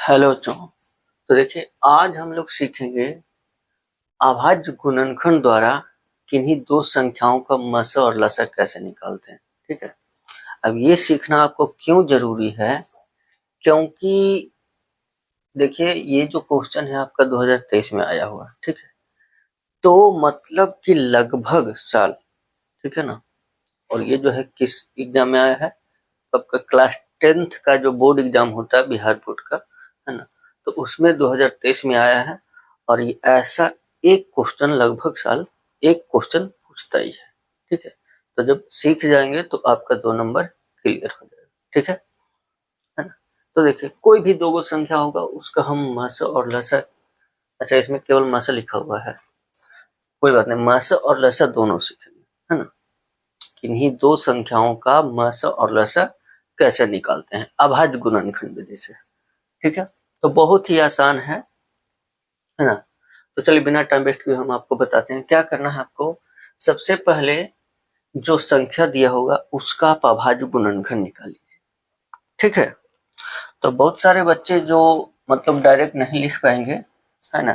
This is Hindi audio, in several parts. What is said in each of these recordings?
हेलो बच्चों। तो देखिए, आज हम लोग सीखेंगे अभाज्य गुणनखंड द्वारा किन्हीं दो संख्याओं का मस और लसा कैसे निकालते हैं। ठीक है, अब ये सीखना आपको क्यों जरूरी है, क्योंकि देखिए ये जो क्वेश्चन है आपका 2023 में आया हुआ है। ठीक है, तो मतलब कि लगभग साल, ठीक है ना। और ये जो है किस एग्जाम में आया है, आपका क्लास 10th का जो बोर्ड एग्जाम होता है बिहार बोर्ड का, है ना। तो उसमें 2023 में आया है और ये ऐसा एक क्वेश्चन लगभग साल एक क्वेश्चन पूछता ही है। ठीक है, तो जब सीख जाएंगे तो आपका 2 नंबर क्लियर हो जाएगा। ठीक है ना। तो देखिए, कोई भी दो संख्या होगा उसका हम मस और लसा, अच्छा इसमें केवल मस लिखा हुआ है, कोई बात नहीं, मस और लसा दोनों सीखेंगे, है ना। किन्हीं दो संख्याओं का मस और लसा कैसे निकालते हैं अभाज्य गुणनखंड विधि से। ठीक है, तो बहुत ही आसान है ना। तो चलिए बिना टाइम वेस्ट किए हम आपको बताते हैं क्या करना है आपको। सबसे पहले जो संख्या दिया होगा उसका आप अभाज्य गुणनखंड निकाल लीजिए। ठीक है, तो बहुत सारे बच्चे जो मतलब डायरेक्ट नहीं लिख पाएंगे, है ना।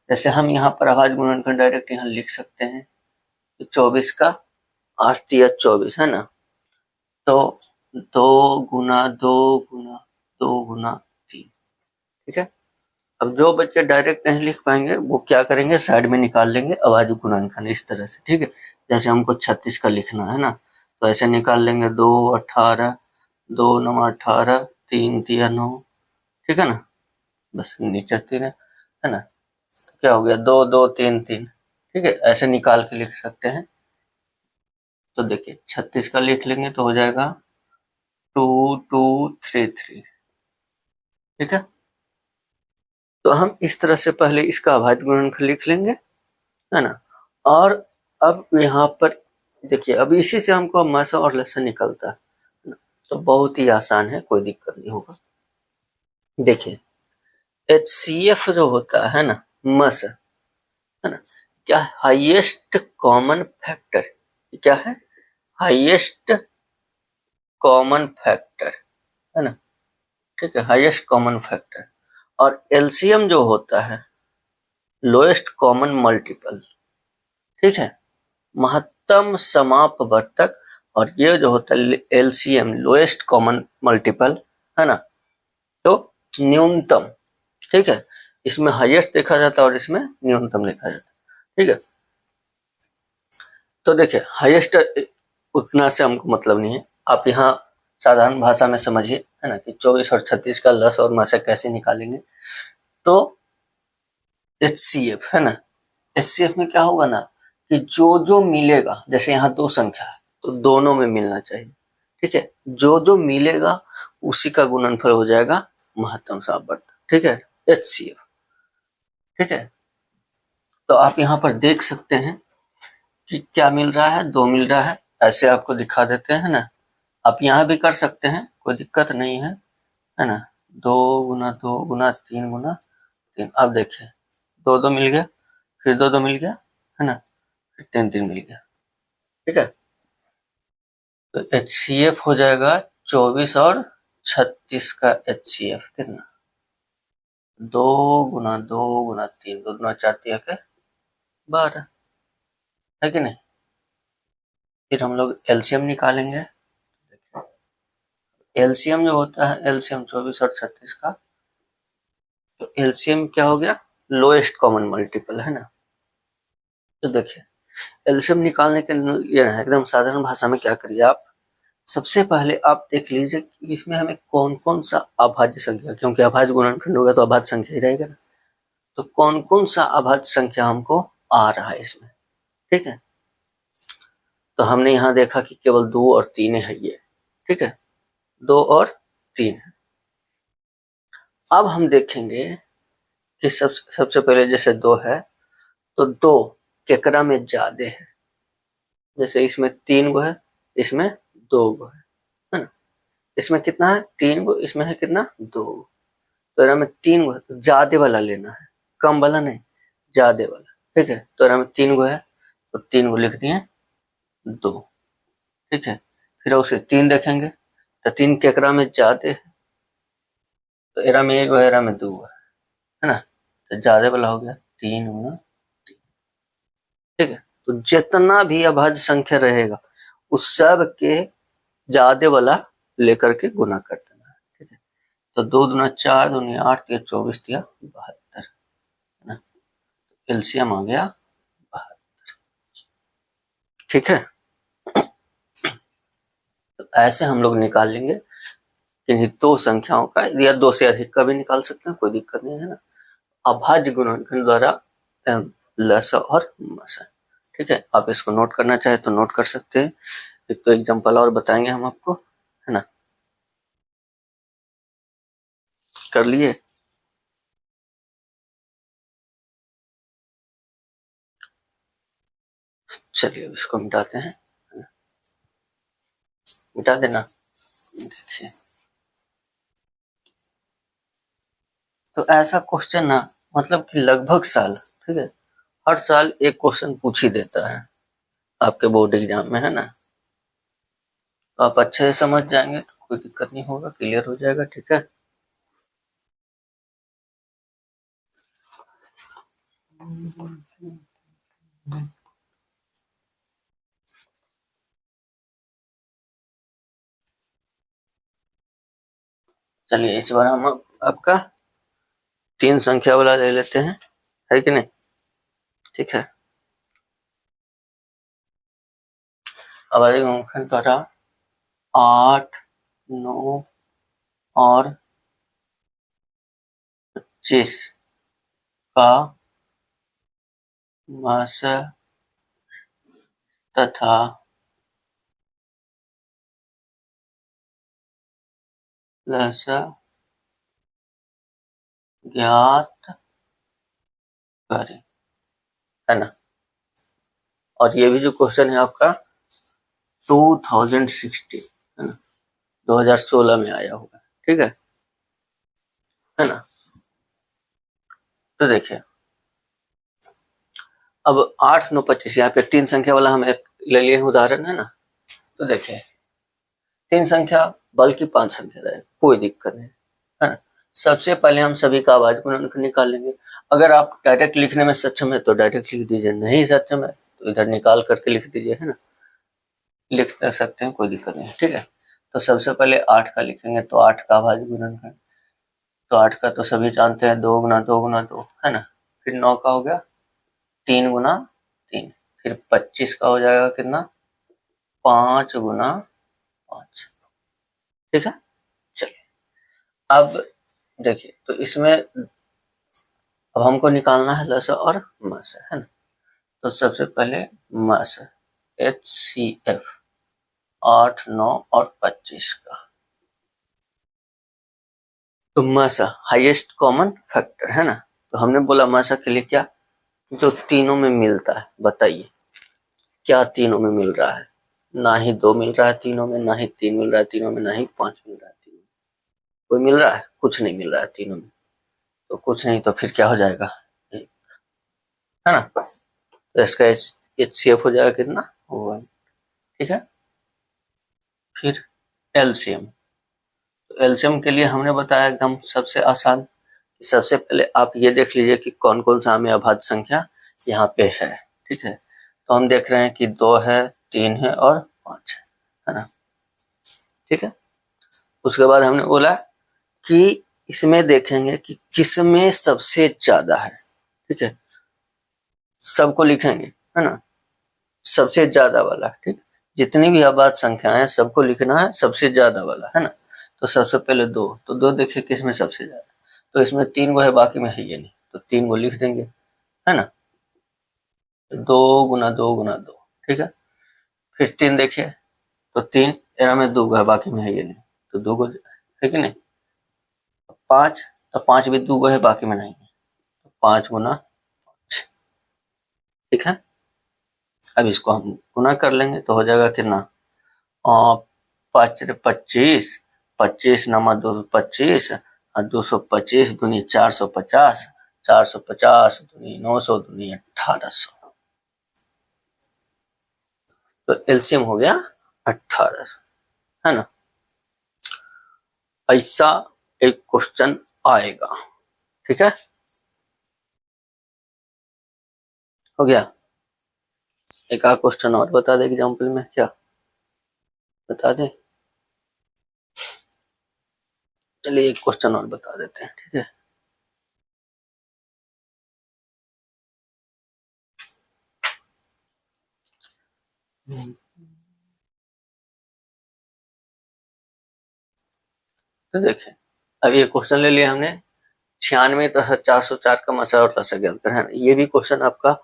जैसे हम यहाँ पर अभाज्य गुणनखंड डायरेक्ट यहाँ लिख सकते हैं, 24 का 8 या 24, है ना। तो 2 गुना 2 गुना 2 गुना 3। ठीक है, अब जो बच्चे डायरेक्ट नहीं लिख पाएंगे वो क्या करेंगे, साइड में निकाल लेंगे अभाज्य गुणनखंड इस तरह से। ठीक है, जैसे हमको 36 का लिखना है ना, तो ऐसे निकाल लेंगे 2 18, 2 9 18, 3 3 9। ठीक है ना, बस नीचे 3 है ना, तो क्या हो गया 2 2 3 3। ठीक है, ऐसे निकाल के लिख सकते हैं। तो देखिए 36 का लिख लेंगे तो हो जाएगा 2 2 3 3। ठीक है, तो हम इस तरह से पहले इसका अभाज्य गुणनखंड लिख लेंगे, है ना। और अब यहाँ पर देखिए, अब इसी से हमको मस और लसा निकलता है, तो बहुत ही आसान है, कोई दिक्कत नहीं होगा। देखिए HCF जो होता है ना, मस, है ना, क्या हाईएस्ट कॉमन फैक्टर, क्या है, हाईएस्ट कॉमन फैक्टर, है ना। ठीक है, हाईएस्ट कॉमन फैक्टर। और LCM जो होता है लोएस्ट कॉमन मल्टीपल। ठीक है, महत्तम समापवर्तक। और ये जो होता है LCM लोएस्ट कॉमन मल्टीपल, है ना, तो न्यूनतम। ठीक है, इसमें हाईएस्ट देखा जाता है और इसमें न्यूनतम देखा जाता है। ठीक है, तो देखिए हाईएस्ट उतना से हमको मतलब नहीं है, आप यहाँ साधारण भाषा में समझिए, है ना, कि 24 और 36 का लस और मसा कैसे निकालेंगे। तो HCF, है ना, HCF में क्या होगा ना, कि जो जो मिलेगा, जैसे यहाँ दो संख्या है तो दोनों में मिलना चाहिए। ठीक है, जो जो मिलेगा उसी का गुणनफल हो जाएगा महत्तम समापवर्तक। ठीक है, HCF। ठीक है, तो आप यहाँ पर देख सकते हैं कि क्या मिल रहा है, 2 मिल रहा है, ऐसे आपको दिखा देते हैं ना। आप यहाँ भी कर सकते हैं, कोई दिक्कत नहीं है ना। 2 गुना 2 गुना 3 गुना 3, अब देखिए 2 2 मिल गया, फिर 2 2 मिल गया, है ना, फिर 3 3 मिल गया। ठीक है, तो HCF हो जाएगा 24 और 36 का HCF कितना, 2 गुना 2 गुना 3, 2 गुना 4 तिया के 12, है कि नहीं। फिर हम लोग LCM निकालेंगे। LCM जो होता है, LCM 24 और 36 का, तो LCM क्या हो गया, लोएस्ट कॉमन मल्टीपल, है ना। तो देखिए LCM निकालने के लिए एकदम साधारण भाषा में क्या करिए आप, सबसे पहले आप देख लीजिए कि इसमें हमें कौन कौन सा अभाज्य संख्या, क्योंकि अभाज्य गुणनखंड होगा तो अभाज्य संख्या ही रहेगा ना, तो कौन कौन सा अभाज्य संख्या हमको आ रहा है इसमें। ठीक है, तो हमने यहाँ देखा कि केवल 2 और 3 है ये। ठीक है, 2 और 3 है। अब हम देखेंगे कि सबसे पहले जैसे 2 है, तो 2 केकरा में ज्यादा है, जैसे इसमें 3 गो है, इसमें 2 गो है ना। इसमें कितना है, 3 गो, इसमें है कितना, 2 गो। तो में 3 गो है, तो ज्यादा वाला लेना है, कम वाला नहीं, ज्यादा वाला। ठीक है, तो में 3 गो है तो 3 गो लिख दिए 2। ठीक है, फिर उसे 3 देखेंगे तो 3 केकरा में ज्यादा है, तो एरा में 1 एरा में 2 है ना, तो ज्यादा वाला हो गया 3 गुना 3। ठीक है, तो जितना भी अभाज्य संख्या रहेगा उस सब के ज्यादा वाला लेकर के गुना कर देना। ठीक है, तो 2 दूना 4, 2 8, 3 24, 3 72 है ना, एलसीएम आ गया 72। ठीक है, तो ऐसे हम लोग निकाल लेंगे इन्हीं दो संख्याओं का, या 2 से अधिक का भी निकाल सकते हैं, कोई दिक्कत नहीं है ना, अभाज्य गुणनखंड द्वारा लसा और मसा। ठीक है, आप इसको नोट करना चाहे तो नोट कर सकते हैं। एक तो एग्जांपल और बताएंगे हम आपको, है ना, कर लिए। चलिए अब इसको मिटाते हैं, मिटा देना। देखिए, तो ऐसा क्वेश्चन ना, मतलब कि लगभग साल, ठीक है, हर साल एक क्वेश्चन पूछ ही देता है आपके बोर्ड एग्जाम में, है ना, तो आप अच्छे से समझ जाएंगे तो कोई दिक्कत नहीं होगा, क्लियर हो जाएगा। ठीक है, चलिए इस बार हम आपका 3 संख्या वाला ले लेते हैं, है कि नहीं। ठीक है, अभाज्य गुणनखंड द्वारा 8, 9 और 25 का मास तथा लसा ज्ञात करें, है ना। और ये भी जो क्वेश्चन है आपका 2016, है ना, 2016 में आया होगा। ठीक है ना। तो देखिए, अब 8, 9, 25 यहाँ पे 3 संख्या वाला हम एक ले लिए उदाहरण, है ना। तो देखिए 3 संख्या बल्कि 5 संख्या रहे, कोई दिक्कत नहीं, है ना। सबसे पहले हम सभी का अभाज्य गुणनखंड निकाल लेंगे। अगर आप डायरेक्ट लिखने में सक्षम है तो डायरेक्ट लिख दीजिए, नहीं सक्षम है तो इधर निकाल करके लिख दीजिए, है ना, लिख सकते हैं, कोई दिक्कत नहीं। ठीक है, तो सबसे पहले 8 का लिखेंगे, तो 8 का अभाज्य गुणनखंड, तो 8 का तो सभी जानते हैं 2 गुना 2 गुना 2, है ना। फिर 9 का हो गया 3 गुना 3, फिर 25 का हो जाएगा कितना, 5 गुना 5। ठीक है, चलिए अब देखिए, तो इसमें अब हमको निकालना है लसा और मसा, है ना। तो सबसे पहले मसा, HCF 8, 9 और 25 का, तो मसा हाईएस्ट कॉमन फैक्टर, है ना। तो हमने बोला मसा के लिए क्या, जो तीनों में मिलता है, बताइए क्या तीनों में मिल रहा है। ना ही 2 मिल रहा है तीनों में, ना ही 3 मिल रहा है तीनों में, ना ही 5 मिल रहा है तीनों में। कोई मिल रहा है, कुछ नहीं मिल रहा है तीनों में। तो कुछ नहीं तो फिर क्या हो जाएगा, है ना। तो इसका HCF हो जाएगा कितना, 1। ठीक है, फिर एलसीएम, तो एलसीएम के लिए हमने बताया एकदम सबसे आसान, सबसे पहले आप ये देख लीजिए कि कौन कौन सा हमें अभाज्य संख्या यहाँ पे है। ठीक है, तो हम देख रहे हैं कि 2 है, 3 है और 5 है ना। ठीक है, उसके बाद हमने बोला कि इसमें देखेंगे कि किसमें सबसे ज्यादा है। ठीक है, सबको लिखेंगे, है ना, सबसे ज्यादा वाला। ठीक, जितनी भी अभाज्य संख्याएं हैं सबको लिखना है सबसे ज्यादा वाला, है ना। तो सबसे पहले 2, तो 2 देखिए किसमें सबसे ज्यादा, तो इसमें 3 गो है, बाकी में है ये नहीं, तो 3 गो लिख देंगे, है ना। 2 गुना 2 गुना 2, ठीक है। फिर 3 देखिए, तो 3 एरा में 2 गो है, बाकी में है ये नहीं, तो 2 गो है कि नहीं। 5, तो 5 भी 2 गो है, बाकी में नहीं है, तो 5 गुना 5। ठीक है, अब इसको हम गुना कर लेंगे तो हो जाएगा कितना, 5 25, 25 नमा 225, और 225 दूनी 450, 450 दूनी 900 दूनी 1800, तो एलसीएम हो गया 1800, है ना। ऐसा एक क्वेश्चन आएगा। ठीक है, हो गया। एक आध क्वेश्चन और बता दे एग्जाम्पल में, क्या बता दें? चलिए एक क्वेश्चन और बता देते हैं, ठीक है। तो देखिए, अब ये क्वेश्चन ले लिया हमने, 96 तथा 404 का मसा और लसा ज्ञात करें। ये भी क्वेश्चन आपका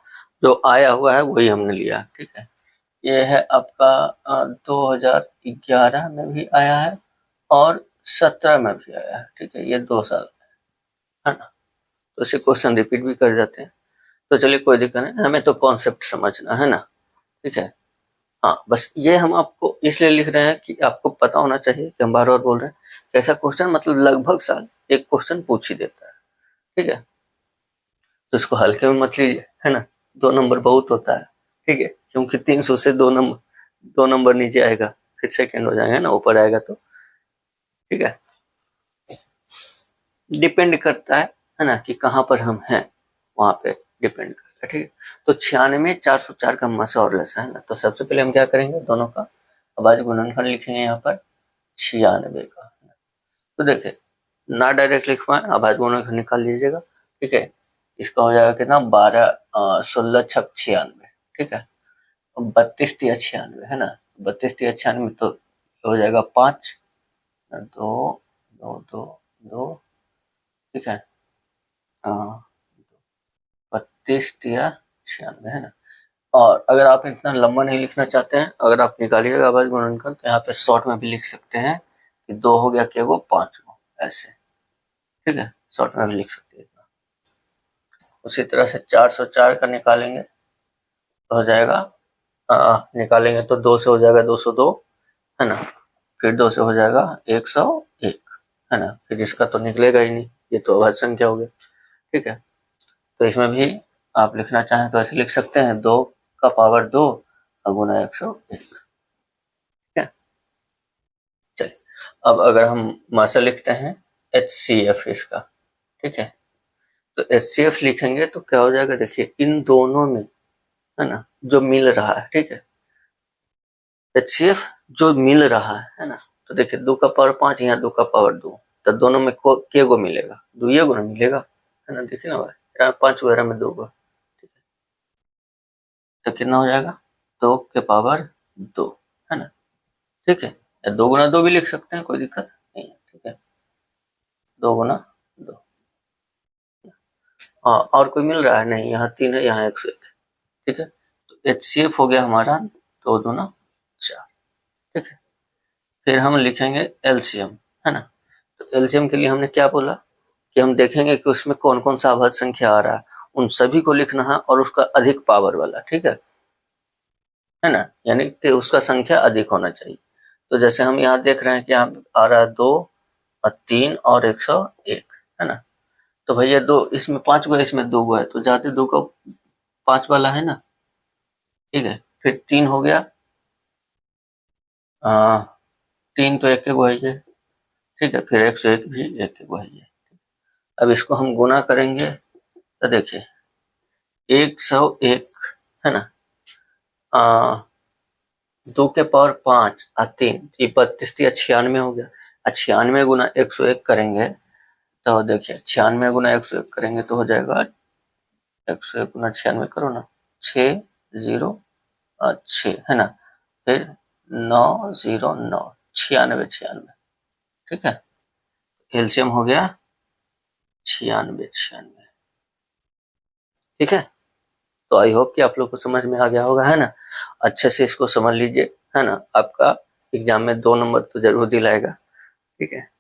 जो आया हुआ है वही हमने लिया, ठीक है। ये है आपका 2011 में भी आया है और 17 में भी आया है, ठीक है। ये 2 साल है ना, तो इसे क्वेश्चन रिपीट भी कर जाते हैं। तो चलिए कोई दिक्कत नहीं, हमें तो कॉन्सेप्ट समझना है ना, ठीक है। हाँ, बस ये हम आपको इसलिए लिख रहे हैं कि आपको पता होना चाहिए कि हम बार बार बोल रहे हैं कि ऐसा क्वेश्चन मतलब लगभग साल एक क्वेश्चन पूछ ही देता है, ठीक है। तो इसको हल्के में मत लीजिए, है ना। 2 नंबर बहुत होता है, ठीक है, क्योंकि 300 से 2 नंबर नीचे आएगा, फिर सेकंड हो जाएगा ना, ऊपर आएगा तो, ठीक है। डिपेंड करता है ना, कि कहाँ पर हम हैं, वहां पे डिपेंड करता है, ठीक है। तो 96 404 का मसा और लसा है ना, तो सबसे पहले हम क्या करेंगे, दोनों का अभाज्य गुणनफल लिखेंगे यहाँ पर 96 का। तो देखिए, ना डायरेक्ट लिख पाए, अभाज्य गुणनफल निकाल लीजिएगा, ठीक है। इसका हो जाएगा कितना, 12 16 छक 96, ठीक है। 32 तिया 96 है ना, 32 तिया 96 तो हो जाएगा 5 2 2 2 2, ठीक है। 32 तिया 96 है ना। और अगर आप इतना लंबा नहीं लिखना चाहते हैं, अगर आप निकालिएगा अभाज्य गुणनफल, तो यहाँ पे शॉर्ट में भी लिख सकते हैं कि 2 हो गया क्या, वो 5 हो, ऐसे, ठीक है। शॉर्ट में भी लिख सकते हैं इतना। उसी तरह से 404 का निकालेंगे तो हो जाएगा, निकालेंगे तो 2 से हो जाएगा 202, है ना। फिर 2 से हो जाएगा 101, है ना। फिर इसका तो निकलेगा ही नहीं, ये तो अभाज्य संख्या हो गया, ठीक है। तो इसमें भी आप लिखना चाहें तो ऐसे लिख सकते हैं, 2 का पावर 2 गुना 101, ठीक है। चलिए, अब अगर हम मासा लिखते हैं HCF इसका, ठीक है। तो HCF लिखेंगे तो क्या हो जाएगा, देखिए इन दोनों में, है ना, जो मिल रहा है, ठीक है। HCF जो मिल रहा है ना, तो देखिए 2 का पावर 5, यहाँ 2 का पावर 2, तो दोनों में के गो मिलेगा, 2 गो मिलेगा, है ना। देखिए ना भाई, यहाँ 5 वगैरह में 2 गो, ठीक है। तो कितना हो जाएगा, 2 के पावर 2, है ना, ठीक है। या 2 गुना 2 भी लिख सकते हैं, कोई दिक्कत नहीं है, ठीक है। 2 गुना 2, हाँ। और कोई मिल रहा है नहीं, यहाँ 3 है, यहाँ 101, ठीक है। तो HCF हो गया हमारा 2 दूना 4, ठीक है। फिर हम लिखेंगे एलसीएम, है ना। तो एलसीएम के लिए हमने क्या बोला कि हम देखेंगे कि उसमें कौन कौन सा अभाज्य संख्या आ रहा है, उन सभी को लिखना है और उसका अधिक पावर वाला, ठीक है ना। यानी कि उसका संख्या अधिक होना चाहिए। तो जैसे हम यहाँ देख रहे हैं कि यहाँ आ रहा है 2 और 3 और 101, है ना। तो भैया 2 इसमें 5 गो है, इसमें 2 गो है, तो जाते 2 का 5 वाला है ना, ठीक है। फिर 3 हो गया, 3 तो एक गो है ये, ठीक है। फिर 101 भी एक गो है ये। अब इसको हम गुना करेंगे तो देखिए 101, है ना, 2 के पावर 5 और 3, ये 32 या 96 हो गया। 96 गुना 101 करेंगे तो देखिए 96 गुना 101 करेंगे तो हो जाएगा 101 गुना 96 करो ना, 606, है ना। फिर 909, 96 96, ठीक है। एलसीएम हो गया 96 96, ठीक है। तो आई होप कि आप लोग को समझ में आ गया होगा, है ना। अच्छे से इसको समझ लीजिए, है ना। आपका एग्जाम में 2 नंबर तो जरूर दिलाएगा, ठीक है।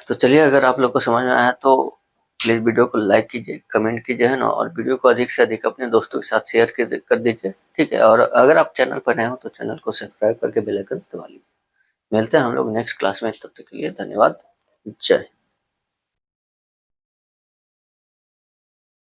तो चलिए, अगर आप लोग को समझ में आया तो प्लीज वीडियो को लाइक कीजिए, कमेंट कीजिए, है ना। और वीडियो को अधिक से अधिक अपने दोस्तों के साथ शेयर कर दीजिए, ठीक है। और अगर आप चैनल पर नए हो तो चैनल को सब्सक्राइब करके बेल आइकन दबा लीजिए। मिलते हैं हम लोग नेक्स्ट क्लास में, तब तक के लिए धन्यवाद, जय हिंद।